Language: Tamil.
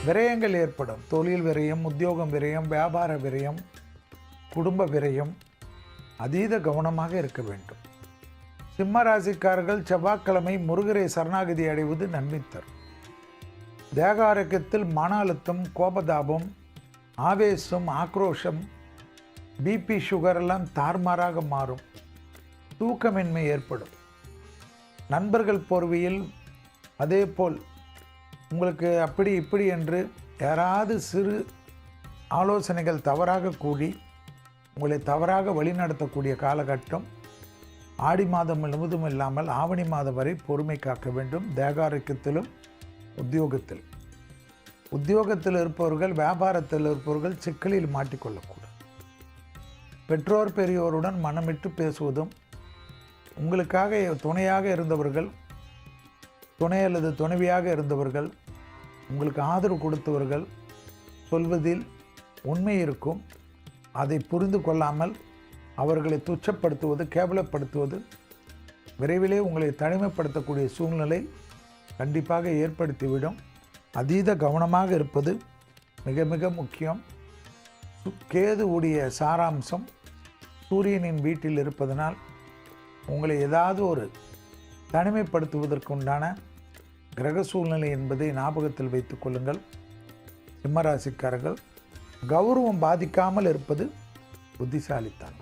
விரயங்கள் ஏற்படும். தொழில் விரயம், உத்தியோகம் விரயம், வியாபார விரயம், குடும்ப விரயம். அதீத கவனமாக இருக்க வேண்டும். சிம்ம ராசிக்காரர்கள் செவ்வாய்க்கிழமை முருகரை சரணாகதி அடைவது நன்மை தரும். தேக ஆரோக்கியத்தில் மன அழுத்தம், கோபதாபம், ஆவேசம், ஆக்ரோஷம், பிபி, சுகர் எல்லாம் தாறுமாறாக மாறும். தூக்கமின்மை ஏற்படும். நண்பர்கள் போர்வையில் அதே போல் உங்களுக்கு அப்படி இப்படி என்று யாராவது சிறு ஆலோசனைகள் தவறாக கூடி உங்களை தவறாக வழிநடத்தக்கூடிய காலகட்டம். ஆடி மாதம் முழுவதும் இல்லாமல் ஆவணி மாதம் வரை பொறுமை காக்க வேண்டும். தேகாரோக்கியத்திலும் உத்தியோகத்தில் இருப்பவர்கள், வியாபாரத்தில் இருப்பவர்கள் சிக்கலில் மாட்டிக்கொள்ளக்கூடாது. பெற்றோர் பெரியோருடன் மனமிட்டு பேசுவதும், உங்களுக்காக துணையாக இருந்தவர்கள், துணை அல்லது துணைவியாக இருந்தவர்கள், உங்களுக்கு ஆதரவு கொடுத்தவர்கள் சொல்வதில் உண்மை இருக்கும். அதை புரிந்து கொள்ளாமல் அவர்களை துச்சப்படுத்துவது, கேவலப்படுத்துவது விரைவிலே உங்களை தனிமைப்படுத்தக்கூடிய சூழ்நிலை கண்டிப்பாக ஏற்படுத்திவிடும். அதீத கவனமாக இருப்பது மிக மிக முக்கியம். கேது உடைய சாராம்சம் சூரியனின் வீட்டில் இருப்பதனால் உங்களை ஏதாவது ஒரு தனிமைப்படுத்துவதற்குண்டான கிரக சூழ்நிலை என்பதை ஞாபகத்தில் வைத்துக் கொள்ளுங்கள். சிம்மராசிக்காரர்கள் கௌரவம் பாதிக்காமல் இருப்பது புத்திசாலித்தான்.